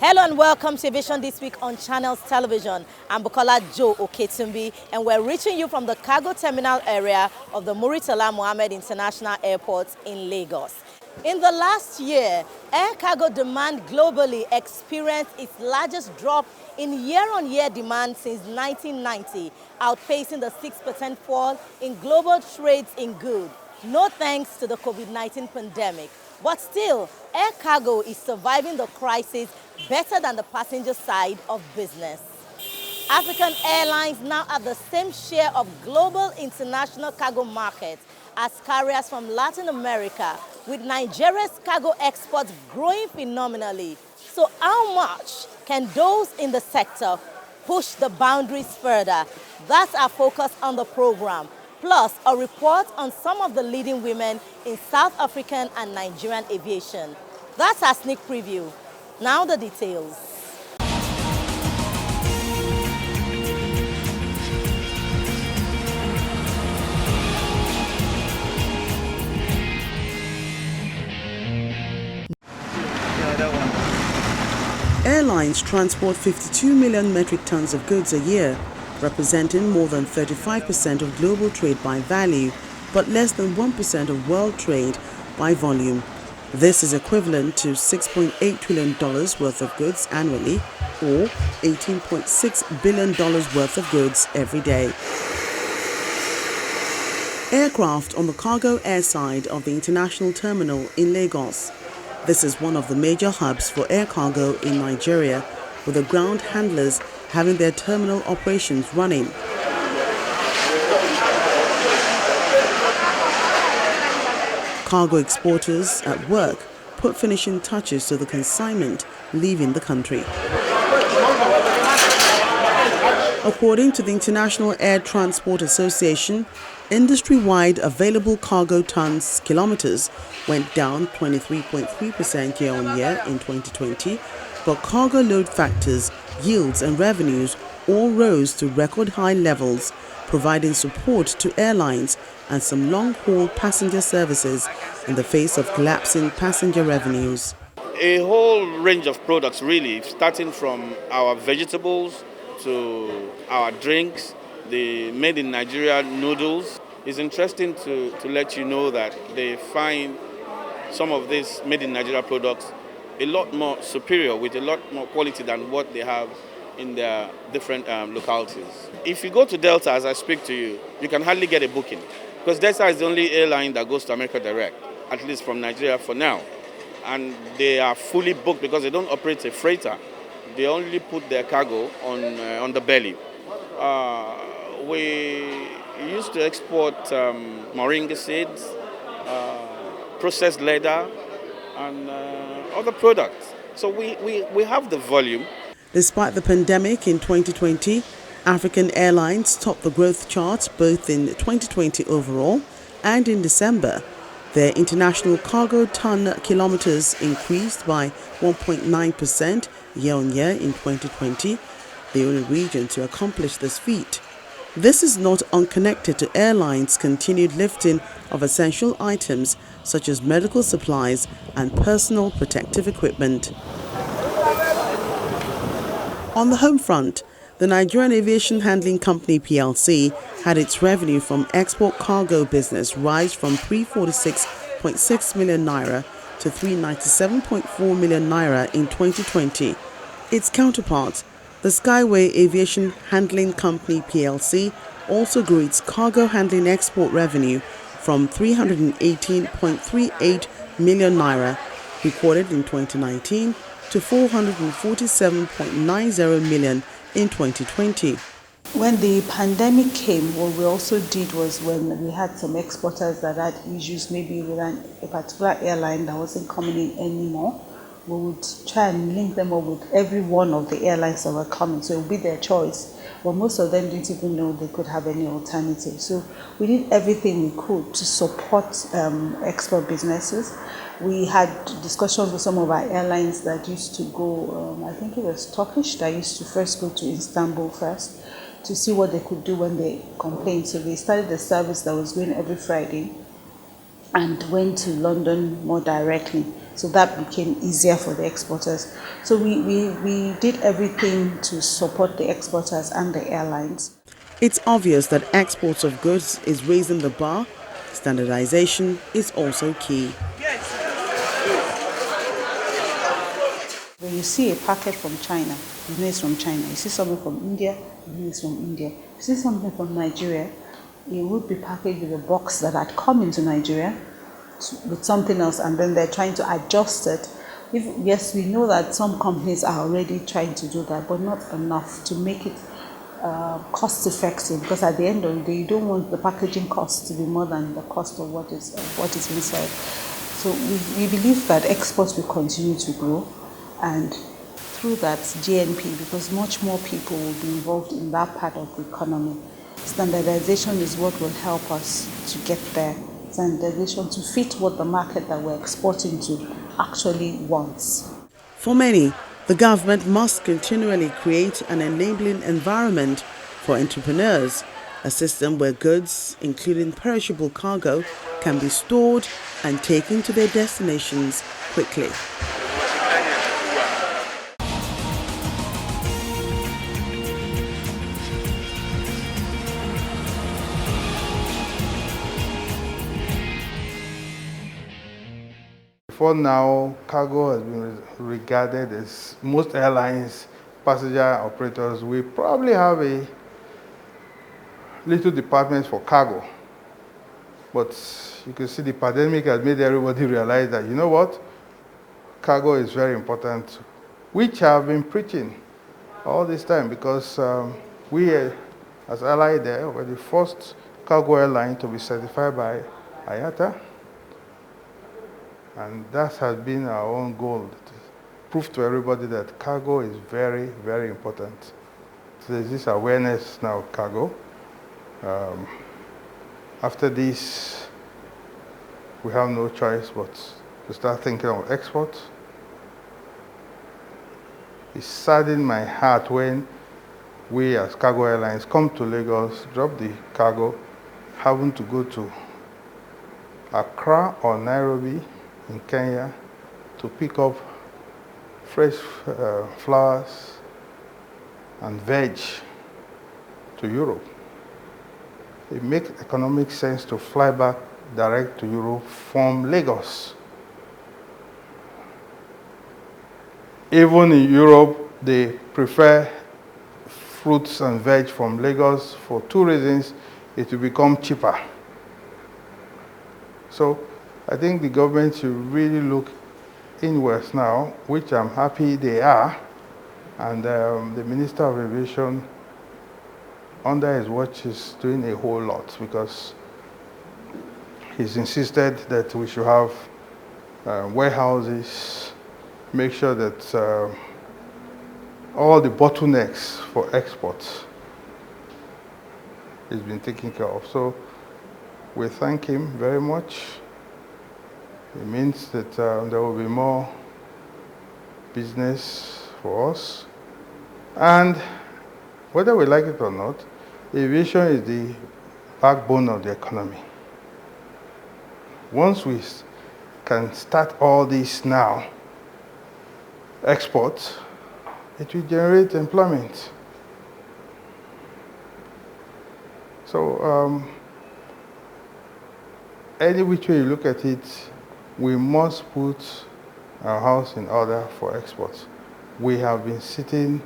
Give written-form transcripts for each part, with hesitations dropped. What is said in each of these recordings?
Hello and welcome to Aviation This Week on Channels Television. I'm BUKOLA JOE-OKETUNMBI and we're reaching you from the cargo terminal area of the Muritala Mohammed International Airport in Lagos. In the last year, air cargo demand globally experienced its largest drop in year-on-year demand since 1990, outpacing the 6% fall in global trades in goods. No thanks to the COVID-19 pandemic. But still, air cargo is surviving the crisis better than the passenger side of business. African airlines now have the same share of global international cargo markets as carriers from Latin America, with Nigeria's cargo exports growing phenomenally. So how much can those in the sector push the boundaries further? That's our focus on the program. Plus, a report on some of the leading women in South African and Nigerian aviation. That's our sneak preview. Now the details. Airlines transport 52 million metric tons of goods a year, representing more than 35% of global trade by value, but less than 1% of world trade by volume. This is equivalent to $6.8 trillion worth of goods annually, or $18.6 billion worth of goods every day. Aircraft on the cargo airside of the international terminal in Lagos. This is one of the major hubs for air cargo in Nigeria, with the ground handlers having their terminal operations running. Cargo exporters at work put finishing touches to the consignment leaving the country. According to the International Air Transport Association, industry-wide available cargo tons kilometers went down 23.3% year-on-year in 2020, but cargo load factors, yields and revenues all rose to record high levels, providing support to airlines and some long-haul passenger services in the face of collapsing passenger revenues. A whole range of products really, starting from our vegetables to our drinks, the made in Nigeria noodles. It's interesting to let you know that they find some of these made in Nigeria products a lot more superior, with a lot more quality than what they have in their different localities. If you go to Delta as I speak to you, you can hardly get a booking, because Delta is the only airline that goes to America direct, at least from Nigeria for now. And they are fully booked because they don't operate a freighter. They only put their cargo on the belly. We used to export moringa seeds, processed leather, and other products. So we have the volume. Despite the pandemic in 2020, African airlines topped the growth charts both in 2020 overall and in December. Their international cargo ton kilometers increased by 1.9% year-on-year in 2020, the only region to accomplish this feat. This is not unconnected to airlines' continued lifting of essential items such as medical supplies and personal protective equipment. On the home front, the Nigerian Aviation Handling Company PLC had its revenue from export cargo business rise from 346.6 million naira to 397.4 million naira in 2020. Its counterpart, the Skyway Aviation Handling Company PLC, also grew its cargo handling export revenue from 318.38 million naira recorded in 2019 to 447.90 million in 2020. When the pandemic came, what we also did was, when we had some exporters that had issues maybe with a particular airline that wasn't coming in anymore, we would try and link them up with every one of the airlines that were coming. So it would be their choice. But most of them didn't even know they could have any alternative. So we did everything we could to support export businesses. We had discussions with some of our airlines that used to go, I think it was Turkish, that used to first go to Istanbul first to see what they could do when they complained. So they started a service that was going every Friday and went to London more directly. So that became easier for the exporters. So we did everything to support the exporters and the airlines. It's obvious that exports of goods is raising the bar. Standardization is also key. When you see a packet from China, you know it's from China. You see something from India, you know it's from India. You see something from Nigeria, it would be packaged with a box that had come into Nigeria with something else, and then they're trying to adjust it. Yes, we know that some companies are already trying to do that, but not enough to make it cost effective, because at the end of the day, you don't want the packaging cost to be more than the cost of what is inside. So we believe that exports will continue to grow, and through that GNP, because much more people will be involved in that part of the economy. Standardization is what will help us to get there. Standardization to fit what the market that we're exporting to actually wants. For many, the government must continually create an enabling environment for entrepreneurs, a system where goods, including perishable cargo, can be stored and taken to their destinations quickly. Before now, cargo has been regarded as most airlines, passenger operators, we probably have a little department for cargo. But you can see the pandemic has made everybody realize that, you know what, cargo is very important, which I've been preaching all this time, because we as ADEYEMI were the first cargo airline to be certified by IATA. And that has been our own goal, to prove to everybody that cargo is very, very important. So there's this awareness now of cargo. After this, we have no choice but to start thinking of export. It saddened my heart when we as cargo airlines come to Lagos, drop the cargo, having to go to Accra or Nairobi in Kenya to pick up fresh flowers and veg to Europe. It makes economic sense to fly back direct to Europe from Lagos. Even in Europe, they prefer fruits and veg from Lagos for two reasons. It will become cheaper. So I think the government should really look inwards now, which I'm happy they are. And the Minister of Aviation, under his watch, is doing a whole lot, because he's insisted that we should have warehouses, make sure that all the bottlenecks for exports is being taken care of. So we thank him very much. It means that there will be more business for us. And whether we like it or not, aviation is the backbone of the economy. Once we can start all this now, exports, it will generate employment. So any which way you look at it, we must put our house in order for exports. We have been sitting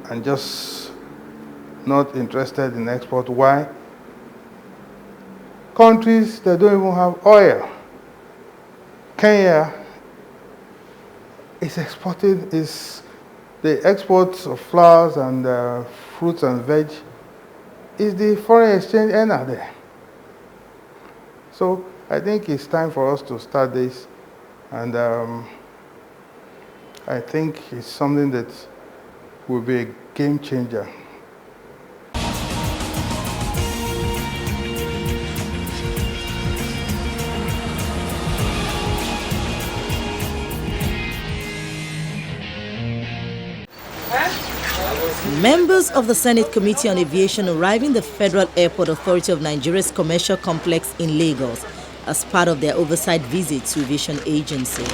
and just not interested in export. Why? Countries that don't even have oil. Kenya is exporting, the exports of flowers and fruits and veg is the foreign exchange earner there. So I think it's time for us to start this, and I think it's something that will be a game changer. Members of the Senate Committee on Aviation arriving the Federal Airport Authority of Nigeria's commercial complex in Lagos as part of their oversight visit to aviation agencies.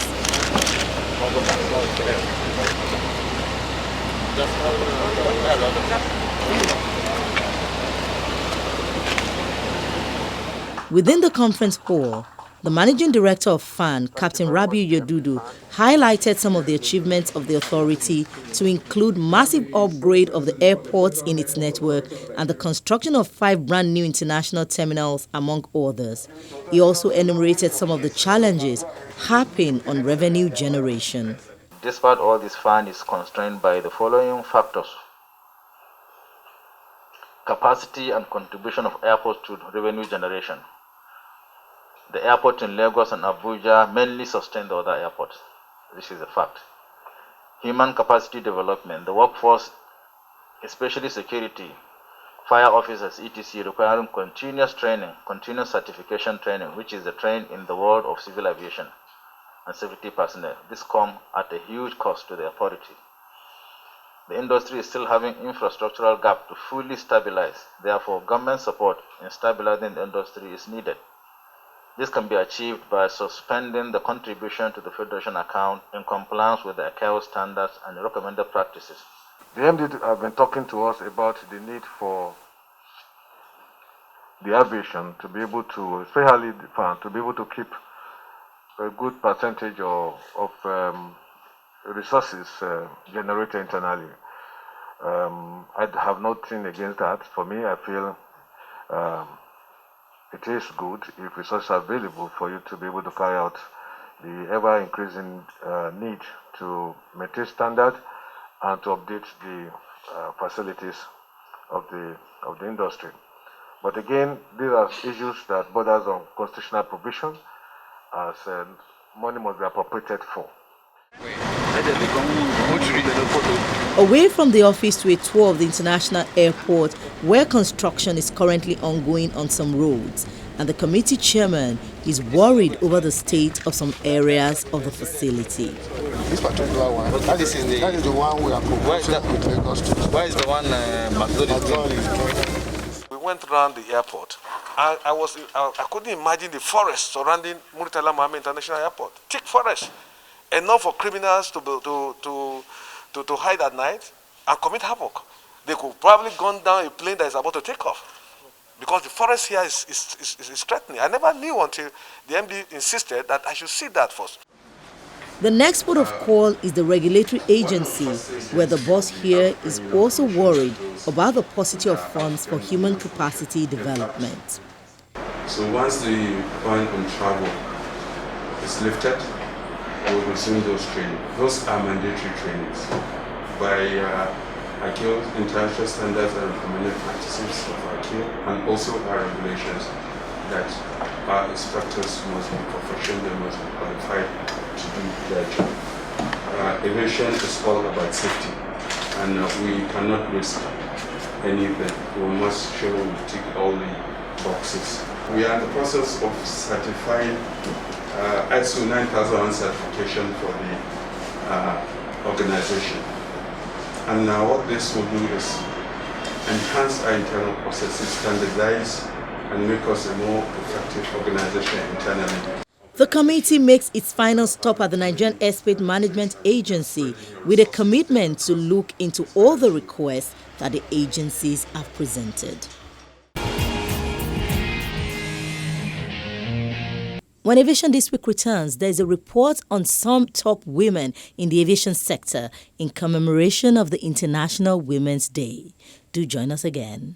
Within the conference hall, the Managing Director of FAN, Captain BIODUN, highlighted some of the achievements of the authority to include massive upgrade of the airports in its network and the construction of 5 brand new international terminals, among others. He also enumerated some of the challenges harping on revenue generation. Despite all this, FAN is constrained by the following factors: capacity and contribution of airports to revenue generation. The airport in Lagos and Abuja mainly sustain the other airports. This is a fact. Human capacity development. The workforce, especially security, fire officers, etc., requiring continuous training, continuous certification training, which is the train in the world of civil aviation and safety personnel. This comes at a huge cost to the authority. The industry is still having infrastructural gap to fully stabilize. Therefore, government support in stabilizing the industry is needed. This can be achieved by suspending the contribution to the Federation account in compliance with the ICAO standards and recommended practices. The MD have been talking to us about the need for the aviation to be able to, especially the fund, to be able to keep a good percentage of resources generated internally. I have nothing against that. For me, I feel it is good if resources are available for you to be able to carry out the ever-increasing need to maintain standard and to update the facilities of the industry. But again, these are issues that borders on constitutional provision, as money must be appropriated for. Away from the office to a tour of the international airport, where construction is currently ongoing on some roads, and the committee chairman is worried over the state of some areas of the facility. This particular one, that is the one we are proposing with Lagos to. Where is the one We went around the airport. I couldn't imagine the forest surrounding Murtala Mohammed International Airport. Thick forest, enough for criminals to hide at night and commit havoc. They could probably gun down a plane that is about to take off, because the forest here is threatening. I never knew until the MD insisted that I should see that first. The next port of call is the regulatory agency, where the boss here is also worried about the paucity of funds for human capacity development. So once the ban on travel is lifted, we will resume those trainings. Those are mandatory trainings by ICAO international standards and recommended practices of ICAO, and also our regulations that our instructors must be professional, they must be qualified to do their job. Aviation is all about safety, and we cannot risk anything. We must show we tick all the boxes. We are in the process of certifying ISO 9001 certification for the organization. And now what this will do is enhance our internal processes, standardize, and make us a more effective organization internally. The committee makes its final stop at the Nigerian Airspace Management Agency with a commitment to look into all the requests that the agencies have presented. When Aviation This Week returns, there is a report on some top women in the aviation sector in commemoration of the International Women's Day. Do join us again.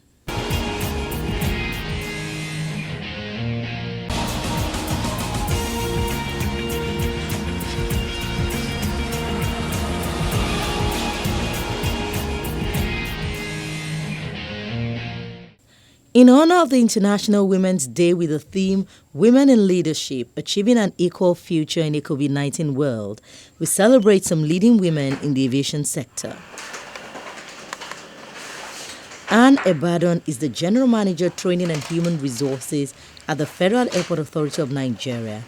In honor of the International Women's Day with the theme Women in Leadership, Achieving an Equal Future in a COVID-19 World, we celebrate some leading women in the aviation sector. BIODUN is the General Manager, Training and Human Resources at the Federal Airport Authority of Nigeria,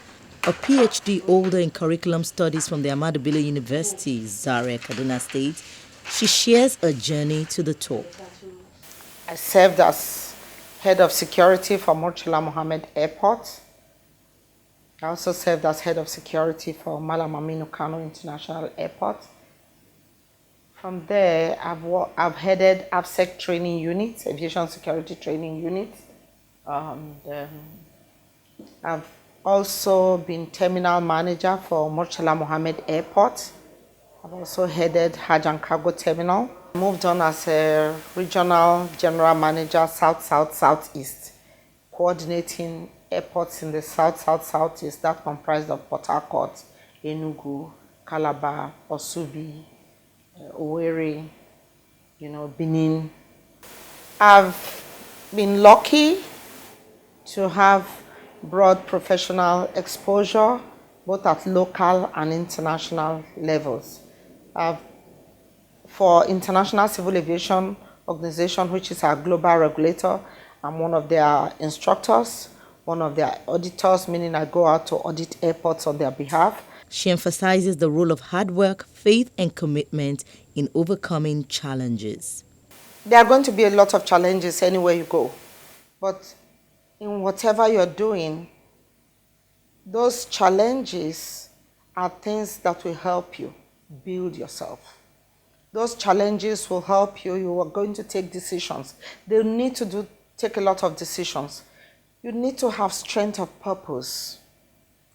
a PhD holder in Curriculum Studies from the Ahmadu Bello University, Zaria, Kaduna State. She shares a journey to the top. I served as Head of Security for Murtala Mohammed Airport. I also served as head of security for Malam Aminu Kano International Airport. From there, I've headed AFSEC training units, aviation security training units. I've also been terminal manager for Murtala Mohammed Airport. I've also headed Hajj and Cargo Terminal. Moved on as a regional general manager, South-South-Southeast, coordinating airports in the South-South-Southeast that comprised of Port Harcourt, Enugu, Calabar, Osubi, Owerri, Benin. I've been lucky to have broad professional exposure, both at local and international levels. For International Civil Aviation Organization, which is our global regulator, I'm one of their instructors, one of their auditors, meaning I go out to audit airports on their behalf. She emphasizes the role of hard work, faith, and commitment in overcoming challenges. There are going to be a lot of challenges anywhere you go, but in whatever you're doing, those challenges are things that will help you build yourself. Those challenges will help you. You are going to take decisions. They need to take a lot of decisions. You need to have strength of purpose.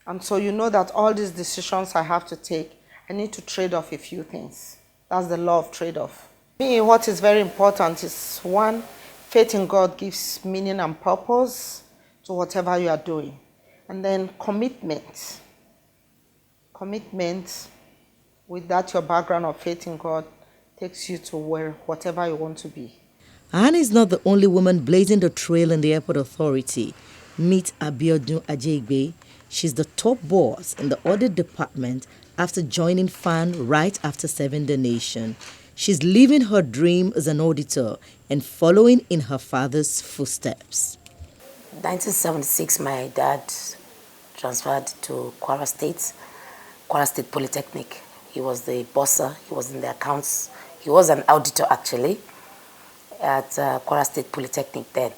And so you know that all these decisions I have to take, I need to trade off a few things. That's the law of trade-off. Me, what is very important is, one, faith in God gives meaning and purpose to whatever you are doing. And then commitment. Commitment, with that your background of faith in God, takes you to whatever you want to be. Anne is not the only woman blazing the trail in the airport authority. Meet BIODUN AJEIGBE. She's the top boss in the audit department after joining FAN right after serving the nation. She's living her dream as an auditor and following in her father's footsteps. 1976, my dad transferred to Kwara State Polytechnic. He was the bosser, he was in the accounts. He was an auditor actually at Kwara State Polytechnic then.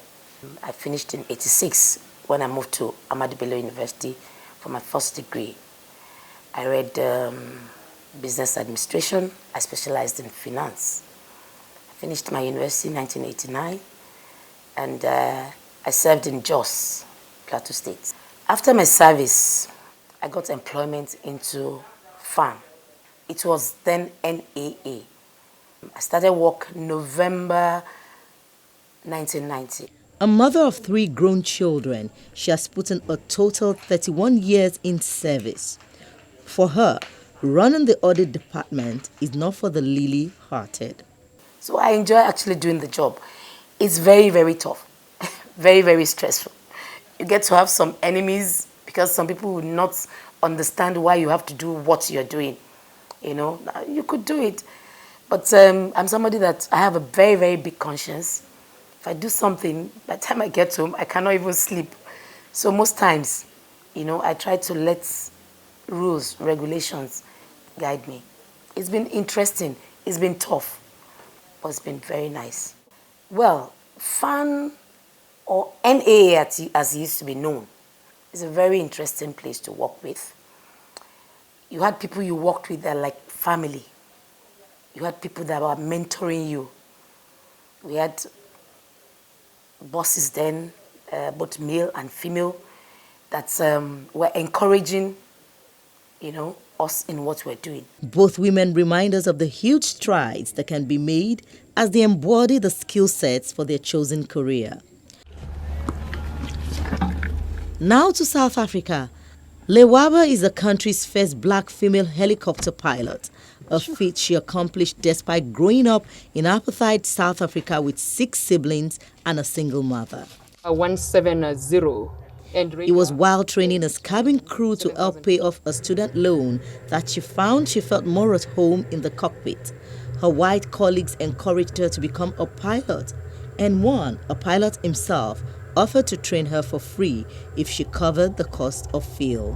I finished in '86 when I moved to Ahmadu Bello University for my first degree. I read business administration. I specialized in finance. I finished my university in 1989 and I served in JOS, Plateau State. After my service, I got employment into FAN. It was then NAA. I started work November 1990. A mother of 3 grown children, she has put in a total 31 years in service. For her, running the audit department is not for the lily-hearted. So I enjoy actually doing the job. It's very, very tough, very, very stressful. You get to have some enemies because some people will not understand why you have to do what you're doing. You could do it. But I'm somebody that I have a very, very big conscience. If I do something, by the time I get home, I cannot even sleep. So most times, I try to let rules, regulations guide me. It's been interesting. It's been tough, but it's been very nice. Well, FAN, or NAA as it used to be known, is a very interesting place to work with. You had people you worked with that are like family. You had people that were mentoring you. We had bosses then, both male and female, that were encouraging, us in what we're doing. Both women remind us of the huge strides that can be made as they embody the skill sets for their chosen career. Now to South Africa. LEDWABA is the country's first black female helicopter pilot, a feat she accomplished despite growing up in apartheid South Africa with 6 siblings and a single mother. 170. It was while training as cabin crew to help pay off a student loan that she found she felt more at home in the cockpit. Her white colleagues encouraged her to become a pilot, and one, a pilot himself, offered to train her for free if she covered the cost of fuel.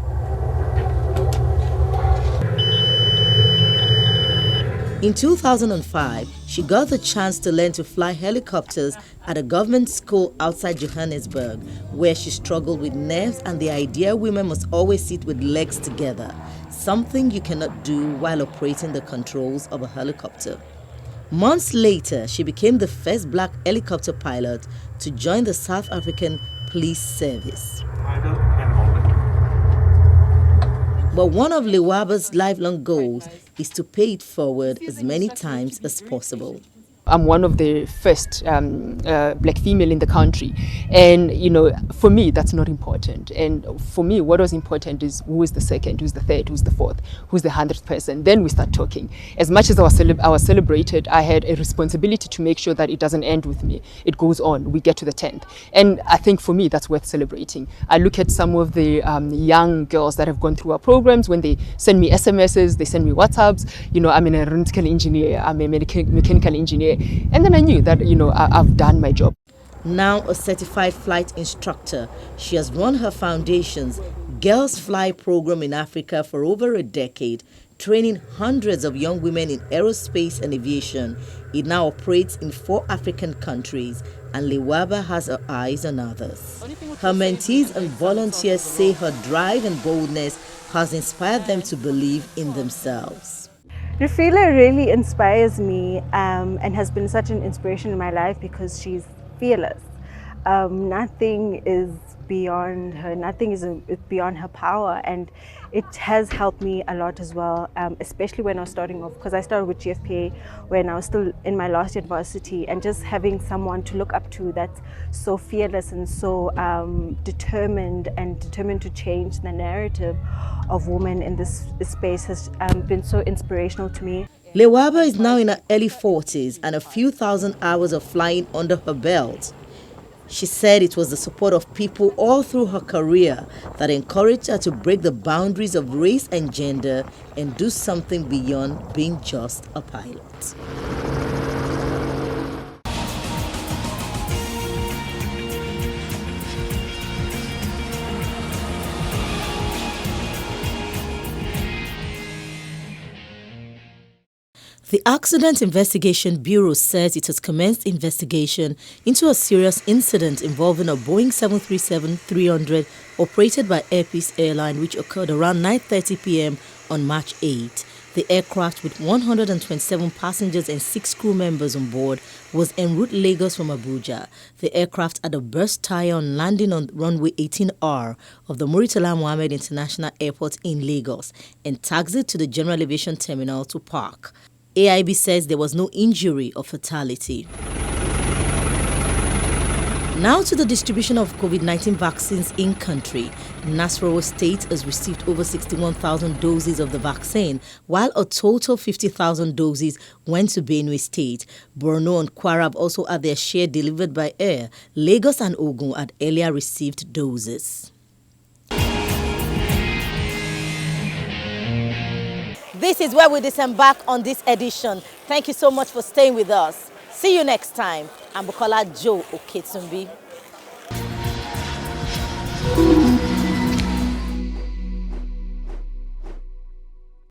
In 2005, she got the chance to learn to fly helicopters at a government school outside Johannesburg, where she struggled with nerves and the idea women must always sit with legs together, something you cannot do while operating the controls of a helicopter. Months later, she became the first black helicopter pilot to join the South African Police Service. But one of LEDWABA's lifelong goals is to pay it forward as many times as possible. I'm one of the first black female in the country, and for me that's not important. And for me, what was important is who is the second, who's the third, who's the fourth, who's the 100th person. Then we start talking. As much as I was celebrated, I had a responsibility to make sure that it doesn't end with me. It goes on. We get to the 10th, and I think for me that's worth celebrating. I look at some of the young girls that have gone through our programs. When they send me SMSs, they send me WhatsApps. I'm an aeronautical engineer. I'm a mechanical engineer. And then I knew that, I've done my job. Now a certified flight instructor, she has run her foundation's Girls Fly program in Africa for over a decade, training hundreds of young women in aerospace and aviation. It now operates in 4 African countries, and LEDWABA has her eyes on others. Her mentees and volunteers say her drive and boldness has inspired them to believe in themselves. REFILWE really inspires me and has been such an inspiration in my life because she's fearless. Nothing is beyond her, nothing is beyond her power, and it has helped me a lot as well, especially when I was starting off, because I started with GFPA when I was still in my last year at varsity, and just having someone to look up to that's so fearless and so determined to change the narrative of women in this space has been so inspirational to me. LEDWABA is now in her early 40s and a few thousand hours of flying under her belt. She said it was the support of people all through her career that encouraged her to break the boundaries of race and gender and do something beyond being just a pilot. The Accident Investigation Bureau says it has commenced investigation into a serious incident involving a Boeing 737-300 operated by Air Peace Airline, which occurred around 9:30 p.m. on March 8. The aircraft, with 127 passengers and 6 crew members on board, was en route Lagos from Abuja. The aircraft had a burst tire on landing on runway 18R of the Muritala Mohammed International Airport in Lagos and taxied to the General Aviation Terminal to park. AIB says there was no injury or fatality. Now to the distribution of COVID-19 vaccines in country. Nasarawa State has received over 61,000 doses of the vaccine, while a total 50,000 doses went to Benue State. Borno and Kwara have also had their share delivered by air. Lagos and Ogun had earlier received doses. This is where we disembark on this edition. Thank you so much for staying with us. See you next time. I'm BUKOLA JOE-OKETUNMBI.